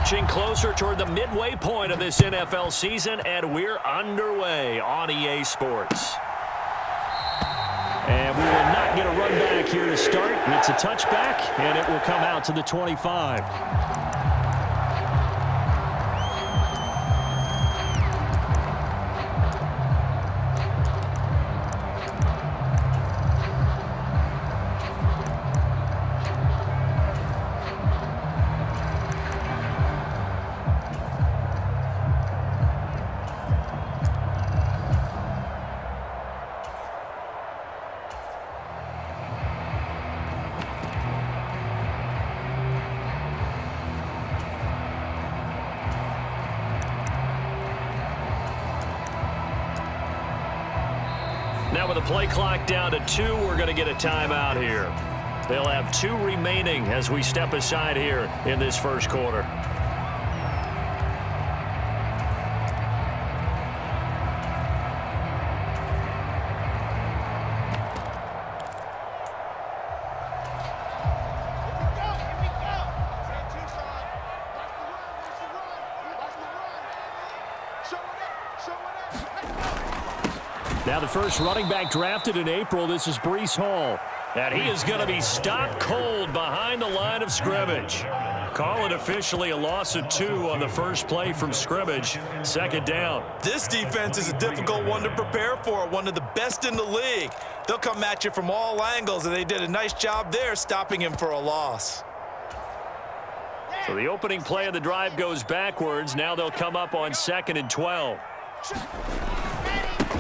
Inching closer toward the midway point of this NFL season, and we're underway on EA Sports. And we will not get a run back here to start. It's a touchback, and it will come out to the 25. Now with the play clock down to 2, we're going to get a timeout here. They'll have 2 remaining as we step aside here in this first quarter. Now the first running back drafted in April, this is Breece Hall. And he is going to be stopped cold behind the line of scrimmage. Call it officially a loss of 2 on the first play from scrimmage. Second down. This defense is a difficult one to prepare for, one of the best in the league. They'll come at you from all angles, and they did a nice job there stopping him for a loss. So the opening play of the drive goes backwards. Now they'll come up on 2nd and 12.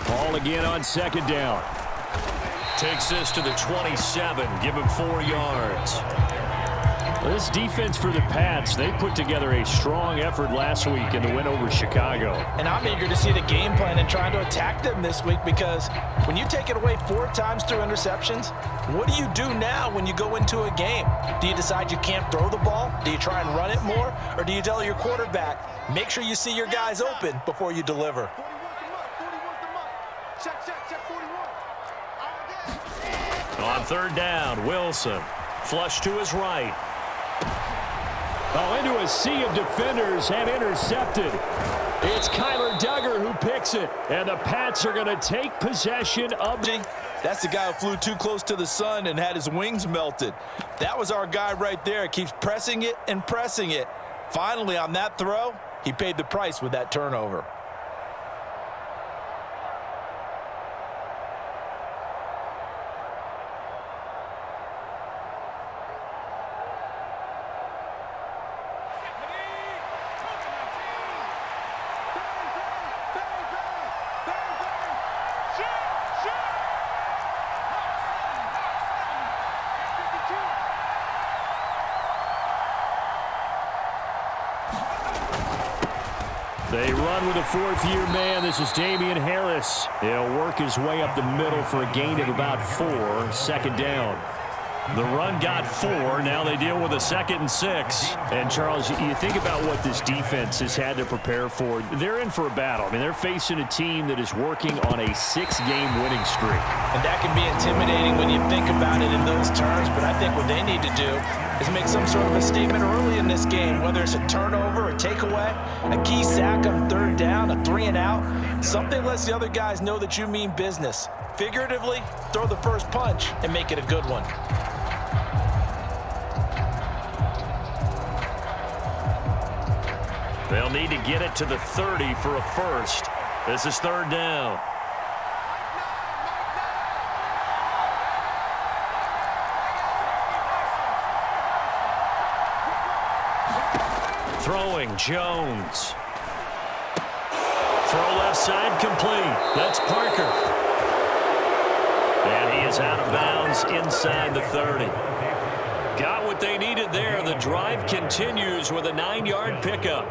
Ball again on second down. Takes this to the 27. Give him 4 yards. This defense for the Pats, they put together a strong effort last week in the win over Chicago. And I'm eager to see the game plan and trying to attack them this week, because when you take it away 4 times through interceptions, what do you do now when you go into a game? Do you decide you can't throw the ball? Do you try and run it more? Or do you tell your quarterback, make sure you see your guys open before you deliver? On third down, Wilson. Flush to his right. Oh, into a sea of defenders and intercepted. It's Kyler Duggar who picks it. And the Pats are going to take possession of the... That's the guy who flew too close to the sun and had his wings melted. That was our guy right there. Keeps pressing it and pressing it. Finally, on that throw, he paid the price with that turnover. They run with a 4th-year man. This is Damian Harris. He'll work his way up the middle for a gain of about 4. Second down. The run got 4. Now they deal with a 2nd and 6. And, Charles, you think about what this defense has had to prepare for. They're in for a battle. I mean, they're facing a team that is working on a 6-game winning streak. And that can be intimidating when you think about it in those terms. But I think what they need to do is make some sort of a statement early in this game, whether it's a turnover, a takeaway, a key sack on third down, a 3-and-out. Something lets the other guys know that you mean business. Figuratively, throw the first punch and make it a good one. They'll need to get it to the 30 for a first. This is third down. Throwing, Jones. Throw left side, complete. That's Parker. And he is out of bounds inside the 30. Got what they needed there. The drive continues with a 9-yard pickup.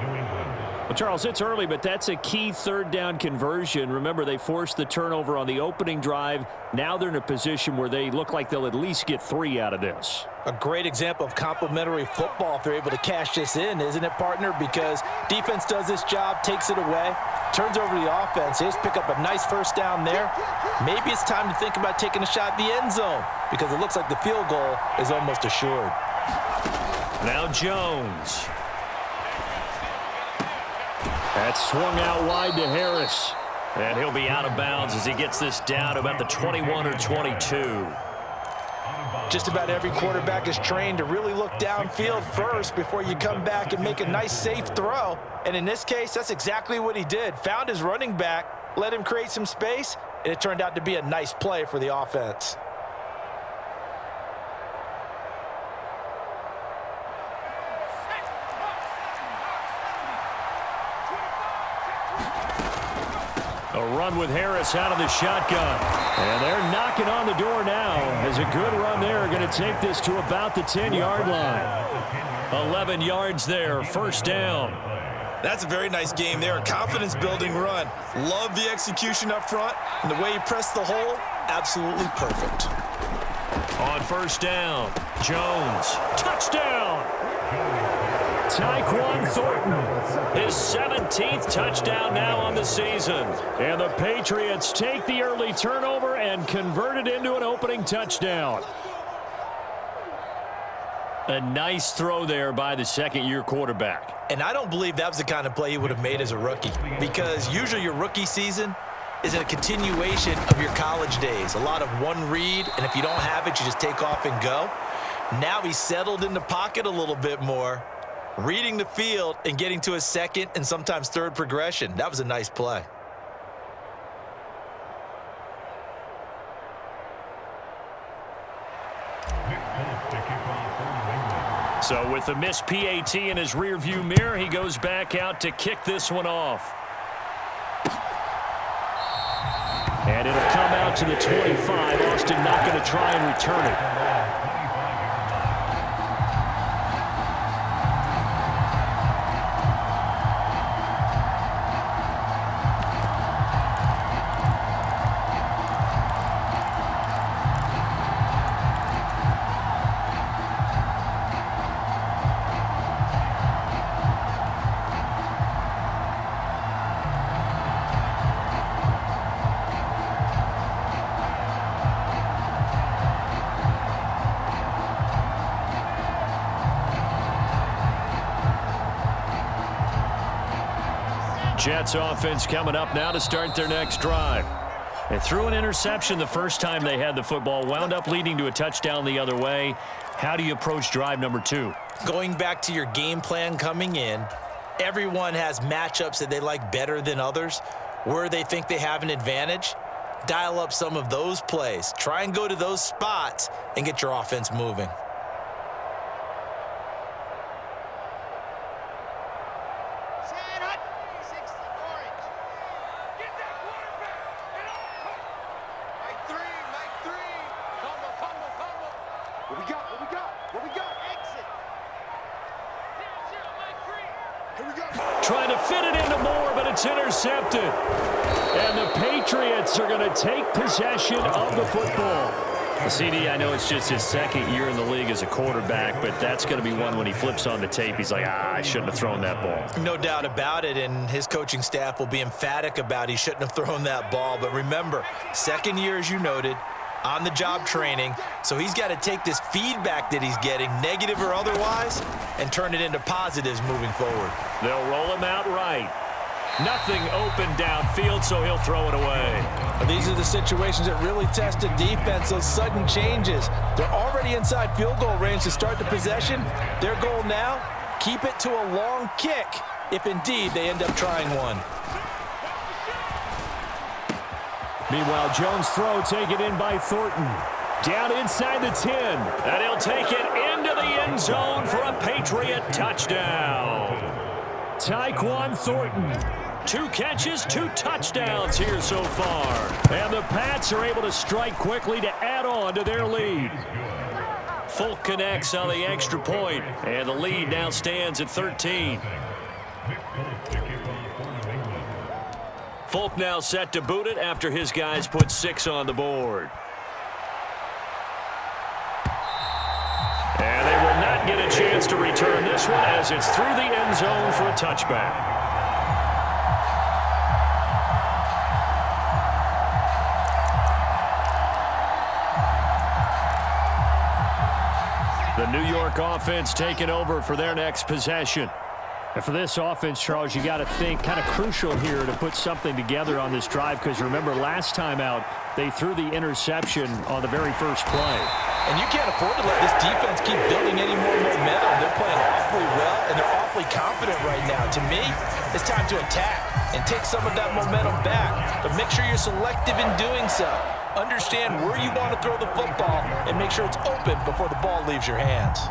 Well, Charles, it's early, but that's a key third down conversion. Remember, they forced the turnover on the opening drive. Now they're in a position where they look like they'll at least get 3 out of this. A great example of complementary football if they're able to cash this in, isn't it, partner? Because defense does this job, takes it away, turns over the offense. They just pick up a nice first down there. Maybe it's time to think about taking a shot at the end zone, because it looks like the field goal is almost assured. Now Jones. That's swung out wide to Harris. And he'll be out of bounds as he gets this down to about the 21 or 22. Just about every quarterback is trained to really look downfield first before you come back and make a nice, safe throw. And in this case, that's exactly what he did. Found his running back, let him create some space, and it turned out to be a nice play for the offense. A run with Harris out of the shotgun. And they're knocking on the door now as a good run there. Going to take this to about the 10-yard line. 11 yards there, first down. That's a very nice game there. A confidence-building run. Love the execution up front. And the way he pressed the hole, absolutely perfect. On first down, Jones. Touchdown! Tyquan Thornton, his 17th touchdown now on the season. And the Patriots take the early turnover and convert it into an opening touchdown. A nice throw there by the second-year quarterback. And I don't believe that was the kind of play he would have made as a rookie, because usually your rookie season is a continuation of your college days. A lot of one read, and if you don't have it, you just take off and go. Now he's settled in the pocket a little bit more, reading the field and getting to his second and sometimes third progression. That was a nice play. So with the missed PAT in his rearview mirror, he goes back out to kick this one off. And it'll come out to the 25. Austin not going to try and return it. Jets offense coming up now to start their next drive. They threw an interception the first time they had the football, wound up leading to a touchdown the other way. How do you approach drive number 2? Going back to your game plan coming in, everyone has matchups that they like better than others, where they think they have an advantage. Dial up some of those plays. Try and go to those spots and get your offense moving. Trying to fit it into Moore, but it's intercepted. And the Patriots are going to take possession of the football. CD, I know it's just his second year in the league as a quarterback, but that's going to be one when he flips on the tape. He's like, I shouldn't have thrown that ball. No doubt about it, and his coaching staff will be emphatic about he shouldn't have thrown that ball. But remember, second year, as you noted, on-the-job training, so he's got to take this feedback that he's getting, negative or otherwise, and turn it into positives moving forward. They'll roll him out right. Nothing open downfield, so he'll throw it away. These are the situations that really test a defense, those sudden changes. They're already inside field goal range to start the possession. Their goal now, keep it to a long kick, if indeed they end up trying one. Meanwhile, Jones' throw taken in by Thornton. Down inside the 10. And he'll take it into the end zone for a Patriot touchdown. Tyquan Thornton. 2 catches, 2 touchdowns here so far. And the Pats are able to strike quickly to add on to their lead. Folk connects on the extra point, and the lead now stands at 13. Folk now set to boot it after his guys put 6 on the board. And they will not get a chance to return this one as it's through the end zone for a touchback. The New York offense taking over for their next possession. And for this offense, Charles, you got to think kind of crucial here to put something together on this drive, because remember last time out they threw the interception on the very first play. And you can't afford to let this defense keep building any more momentum. They're playing awfully well, and they're awfully confident right now. To me, it's time to attack and take some of that momentum back. But make sure you're selective in doing so. Understand where you want to throw the football and make sure it's open before the ball leaves your hands.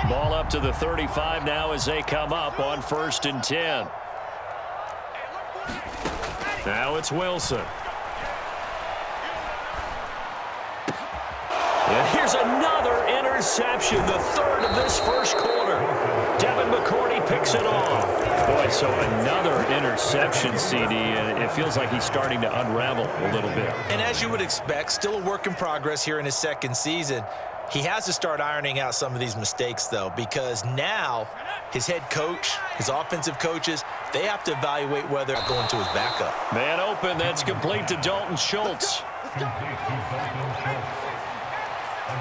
Ball up to the 35 now as they come up on 1st and 10. Now it's Wilson. And here's another interception, the third of this first quarter. Devin McCourty picks it off. Boy, so another interception, CD, and it feels like he's starting to unravel a little bit. And as you would expect, still a work in progress here in his second season. He has to start ironing out some of these mistakes, though, because now his head coach, his offensive coaches, they have to evaluate whether they're going to his backup. Man open, that's complete to Dalton Schultz.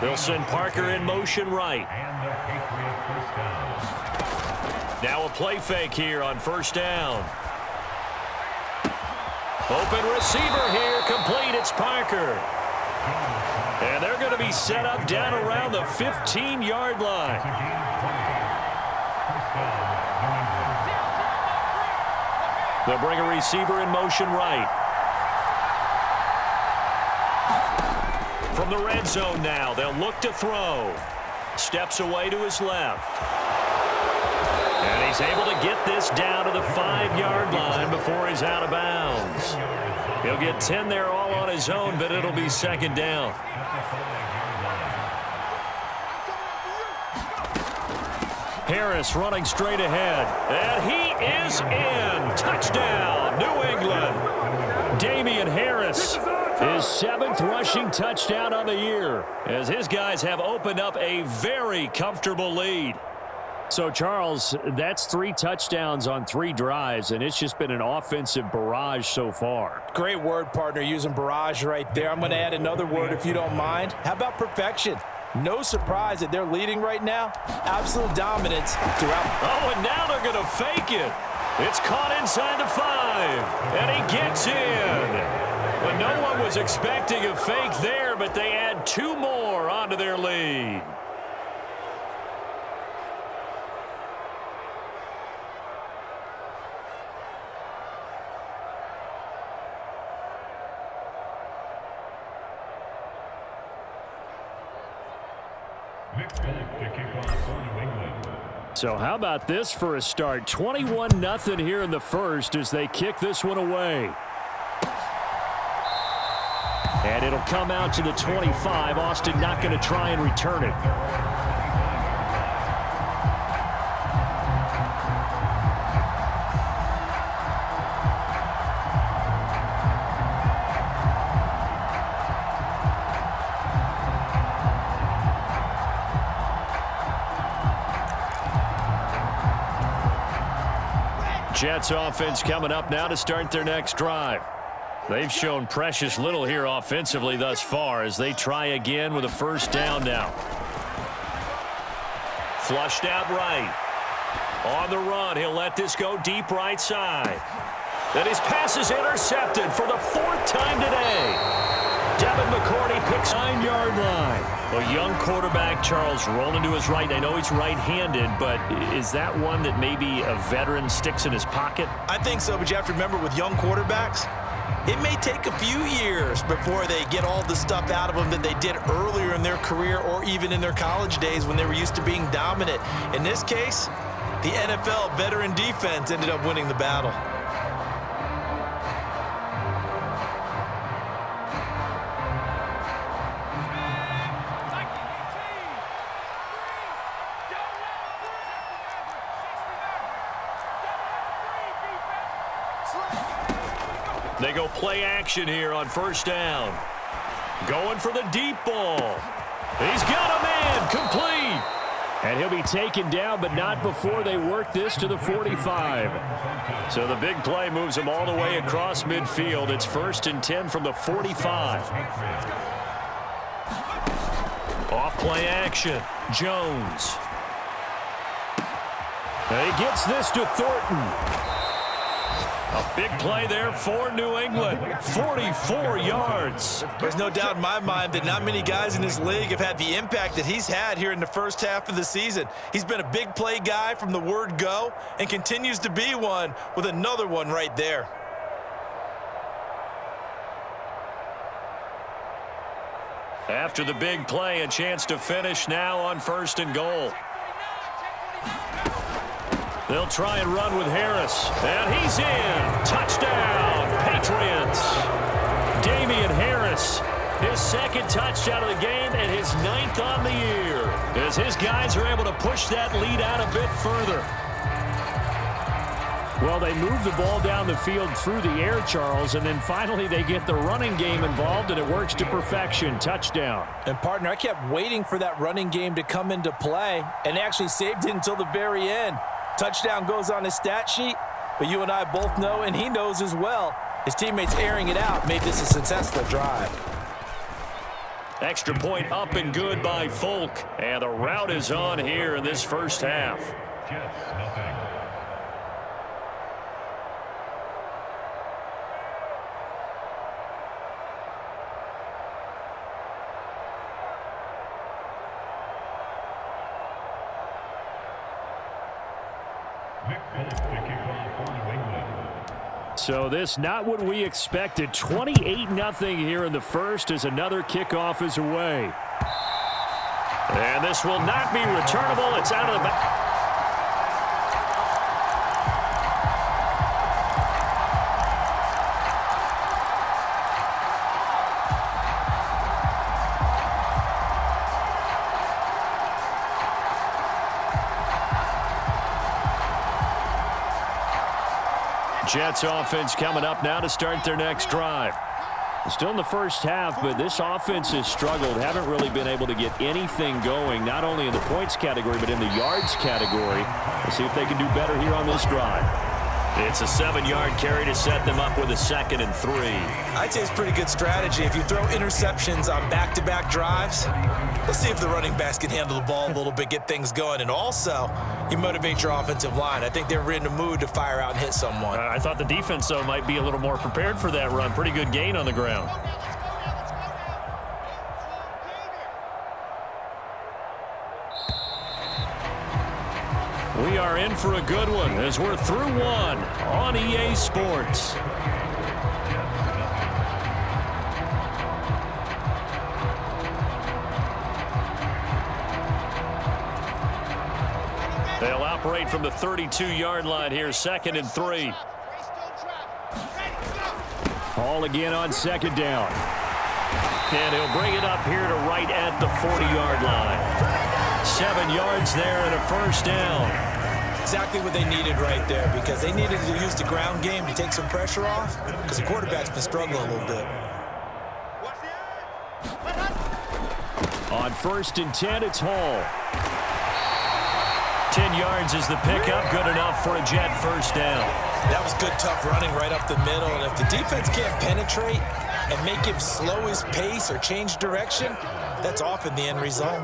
They'll send Parker in motion right. Now a play fake here on 1st down. Open receiver here, complete, it's Parker. And they're going to be set up down around the 15-yard line. They'll bring a receiver in motion right. From the red zone now, they'll look to throw. Steps away to his left. And he's able to get this down to the 5-yard line before he's out of bounds. He'll get 10 there all on his own, but it'll be 2nd down. Harris running straight ahead. And he is in. Touchdown, New England. Damian Harris, his 7th rushing touchdown on the year, as his guys have opened up a very comfortable lead. So, Charles, that's 3 touchdowns on 3 drives, and it's just been an offensive barrage so far. Great word, partner, using barrage right there. I'm going to add another word if you don't mind. How about perfection? No surprise that they're leading right now. Absolute dominance throughout. Oh, and now they're going to fake it. It's caught inside the 5, and he gets in. Well, no one was expecting a fake there, but they add 2 more onto their lead. So how about this for a start? 21-0 here in the first as they kick this one away. And it'll come out to the 25. Austin not going to try and return it. Jets offense coming up now to start their next drive. They've shown precious little here offensively thus far as they try again with a 1st down now. Flushed out right. On the run, he'll let this go deep right side. Then his pass is intercepted for the 4th time today. Devin McCourty picks 9-yard line. A young quarterback, Charles, rolling to his right. I know he's right-handed, but is that one that maybe a veteran sticks in his pocket? I think so, but you have to remember with young quarterbacks, it may take a few years before they get all the stuff out of them that they did earlier in their career or even in their college days when they were used to being dominant. In this case, the NFL veteran defense ended up winning the battle. They go play action here on 1st down. Going for the deep ball. He's got a man, complete. And he'll be taken down, but not before they work this to the 45. So the big play moves him all the way across midfield. It's 1st and 10 from the 45. Off play action. Jones. He gets this to Thornton. A big play there for New England. 44 yards. There's no doubt in my mind that not many guys in this league have had the impact that he's had here in the first half of the season. He's been a big play guy from the word go and continues to be one with another one right there. After the big play, a chance to finish now on 1st and goal. They'll try and run with Harris. And he's in. Touchdown, Patriots. Damian Harris, his 2nd touchdown of the game and his 9th on the year, as his guys are able to push that lead out a bit further. Well, they move the ball down the field through the air, Charles, and then finally they get the running game involved, and it works to perfection. Touchdown. And, partner, I kept waiting for that running game to come into play, and actually saved it until the very end. Touchdown goes on his stat sheet, but you and I both know, and he knows as well, his teammates airing it out made this a successful drive. Extra point up and good by Folk, and the route is on here in this first half. So this not what we expected. 28-0 here in the first as another kickoff is away. And this will not be returnable. It's out of the back. Jets offense coming up now to start their next drive. Still in the first half, but this offense has struggled. Haven't really been able to get anything going, not only in the points category, but in the yards category. We'll see if they can do better here on this drive. It's a 7-yard carry to set them up with a 2nd and 3. I'd say it's pretty good strategy. If you throw interceptions on back-to-back drives, let's see if the running backs can handle the ball a little bit, get things going. And also, you motivate your offensive line. I think they're in the mood to fire out and hit someone. I thought the defense, though, might be a little more prepared for that run. Pretty good gain on the ground. We are in for a good one as we're through one on EA Sports. They'll operate from the 32-yard line here, 2nd and 3. Hall again on 2nd down. And he'll bring it up here to right at the 40-yard line. 7 yards there and a 1st down. Exactly what they needed right there, because they needed to use the ground game to take some pressure off, because the quarterback's been struggling a little bit. On 1st and 10, it's Hall. 10 yards is the pickup, good enough for a Jet 1st down. That was good, tough running right up the middle, and if the defense can't penetrate and make him slow his pace or change direction, that's often the end result.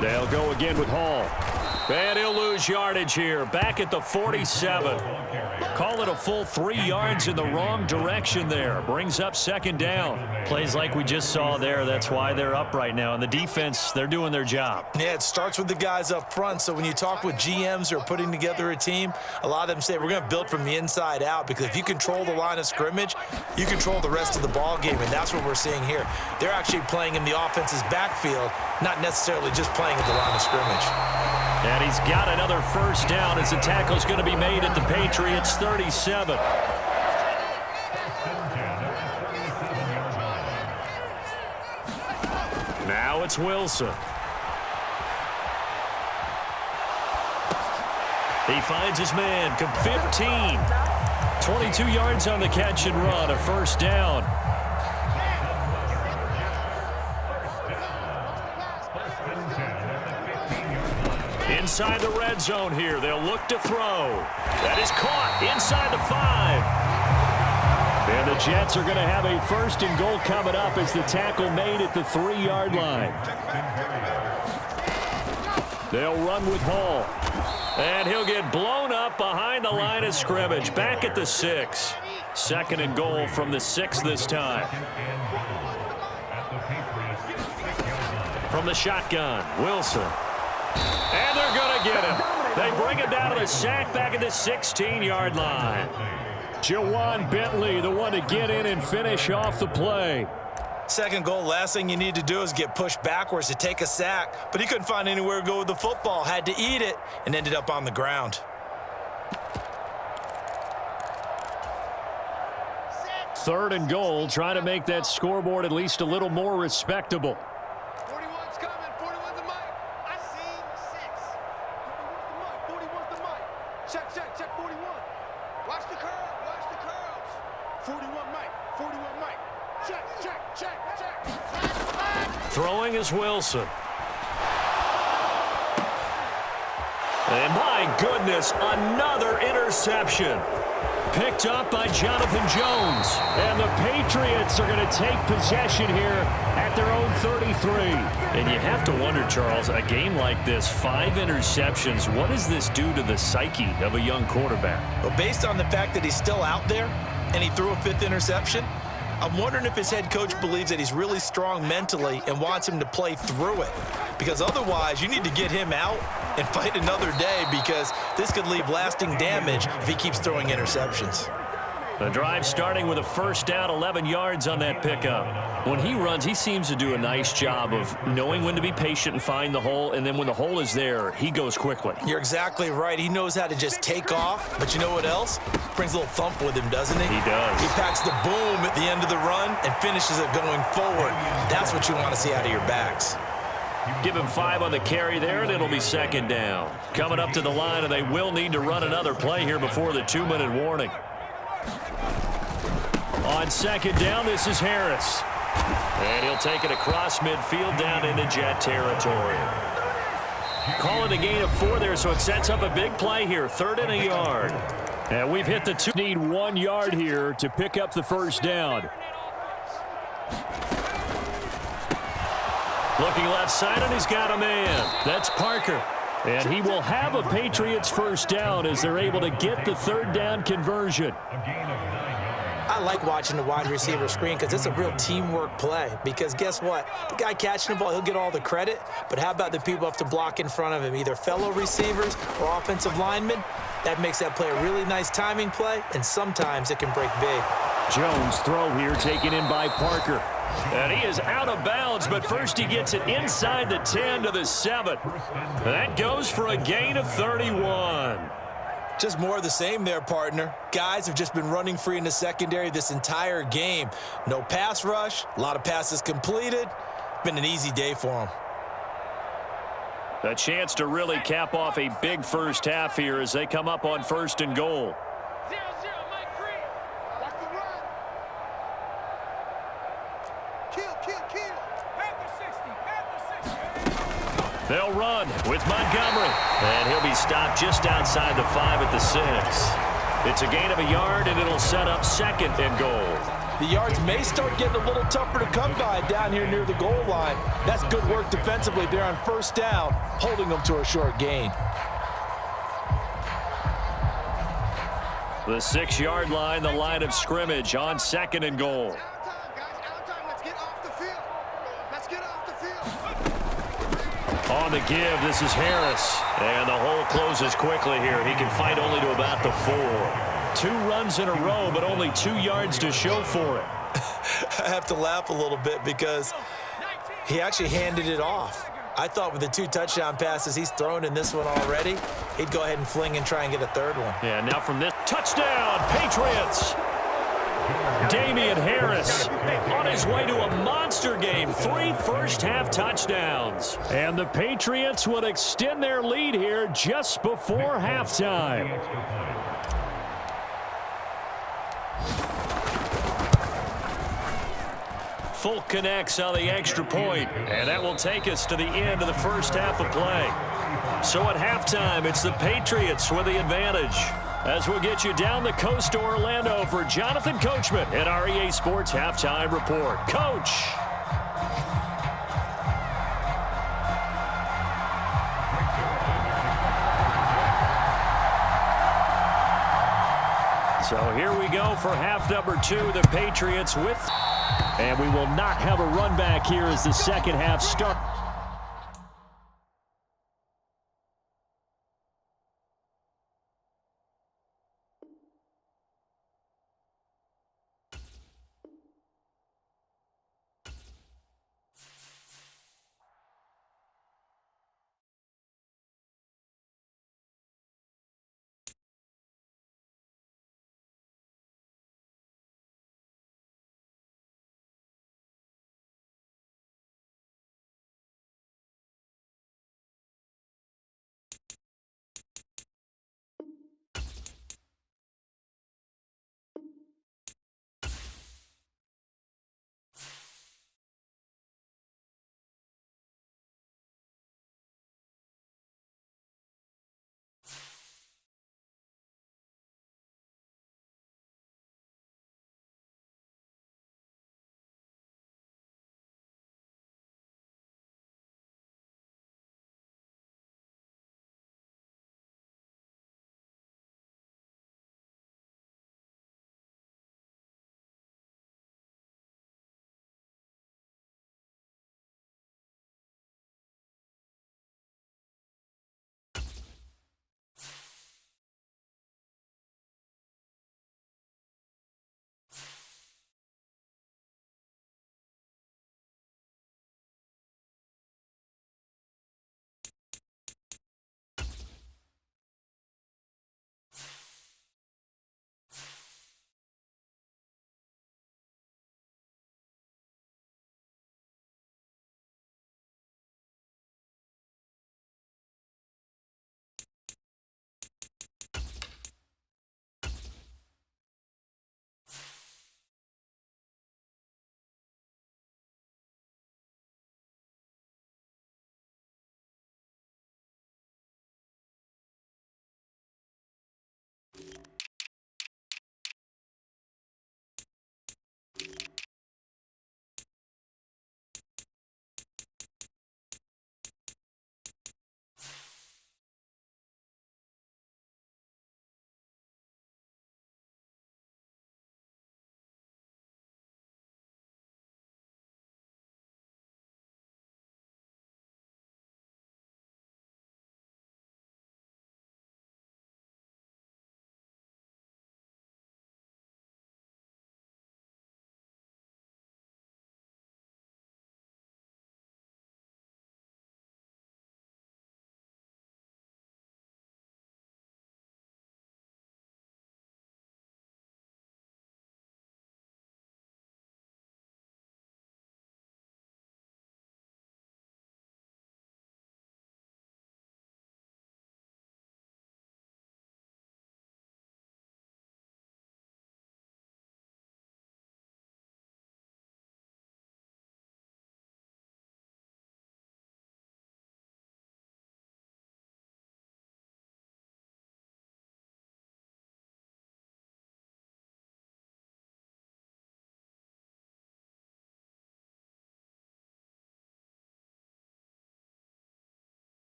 They'll go again with Hall. And he'll lose yardage here. Back at the 47. Call it a full 3 yards in the wrong direction there. Brings up 2nd down. Plays like we just saw there. That's why they're up right now. And the defense, they're doing their job. Yeah, it starts with the guys up front. So when you talk with GMs who are putting together a team, a lot of them say we're going to build from the inside out, because if you control the line of scrimmage, you control the rest of the ball game. And that's what we're seeing here. They're actually playing in the offense's backfield, not necessarily just playing at the line of scrimmage. And he's got another 1st down as the tackle's going to be made at the Patriots 37. Now it's Wilson. He finds his man, 15. 22 yards on the catch and run, a 1st down. Inside the red zone here. They'll look to throw. That is caught inside the 5. And the Jets are going to have a 1st and goal coming up as the tackle made at the 3-yard line. They'll run with Hall. And he'll get blown up behind the line of scrimmage. Back at the 6. 2nd and goal from the 6 this time. From the shotgun, Wilson. And they're going to get him. They bring him down to the sack back at the 16-yard line. Jawan Bentley, the one to get in and finish off the play. 2nd goal, last thing you need to do is get pushed backwards to take a sack. But he couldn't find anywhere to go with the football. Had to eat it and ended up on the ground. 3rd and goal, trying to make that scoreboard at least a little more respectable. 41's coming. 41's the mic. I seen 6. 41's the mic. Check 41. Watch the curl. Watch the curls. 41 mic. 41 mic. Check. Throwing is Wilson. And my goodness, another interception. Picked up by Jonathan Jones. And the Patriots are going to take possession here at their own 33. And you have to wonder, Charles, a game like this, 5 interceptions, what does this do to the psyche of a young quarterback? Well, based on the fact that he's still out there and he threw a 5th interception, I'm wondering if his head coach believes that he's really strong mentally and wants him to play through it. Because otherwise, you need to get him out and fight another day, because this could leave lasting damage if he keeps throwing interceptions. The drive starting with a 1st down, 11 yards on that pickup. When he runs, he seems to do a nice job of knowing when to be patient and find the hole, and then when the hole is there, he goes quickly. You're exactly right. He knows how to just take off, but you know what else? Brings a little thump with him, doesn't he? He does. He packs the boom at the end of the run and finishes it going forward. That's what you want to see out of your backs. Give him 5 on the carry there, and it'll be 2nd down. Coming up to the line, and they will need to run another play here before the 2-minute warning. On 2nd down, this is Harris. And he'll take it across midfield down into Jet territory. Calling a gain of 4 there, so it sets up a big play here. 3rd and a yard. And we've hit the 2. Need 1 yard here to pick up the 1st down. Looking left side, and he's got a man. That's Parker. And he will have a Patriots 1st down as they're able to get the 3rd down conversion. I like watching the wide receiver screen because it's a real teamwork play. Because guess what? The guy catching the ball, he'll get all the credit. But how about the people up to block in front of him, either fellow receivers or offensive linemen? That makes that play a really nice timing play, and sometimes it can break big. Jones throw here taken in by Parker. And he is out of bounds, but first he gets it inside the 10 to the 7. That goes for a gain of 31. Just more of the same there, partner. Guys have just been running free in the secondary this entire game. No pass rush, a lot of passes completed. Been an easy day for them. A chance to really cap off a big 1st half here as they come up on 1st and goal. 0-0, Mike Free. Watch the run. Kill. Panther 60. They'll run with Montgomery. And he'll be stopped just outside the 5 at the 6. It's a gain of a yard, and it'll set up 2nd and goal. The yards may start getting a little tougher to come by down here near the goal line. That's good work defensively there on 1st down, holding them to a short gain. The 6-yard line, the line of scrimmage on 2nd and goal. Out of time, guys. Out of time. Let's get off the field. Let's get off the field. On the give, this is Harris. And the hole closes quickly here. He can fight only to about the 4. 2 runs in a row, but only 2 yards to show for it. I have to laugh a little bit because he actually handed it off. I thought with the 2 touchdown passes he's thrown in this one already, he'd go ahead and fling and try and get a 3rd one. Yeah, now from this touchdown, Patriots. Damian Harris on his way to a monster game. 3 first-half touchdowns. And the Patriots would extend their lead here just before halftime. Folk connects on the extra point, and that will take us to the end of the 1st half of play. So at halftime, it's the Patriots with the advantage. As we'll get you down the coast to Orlando for Jonathan Coachman at our EA Sports Halftime Report. Coach. So here we go for half number 2. The Patriots with, and we will not have a run back here as the second half starts.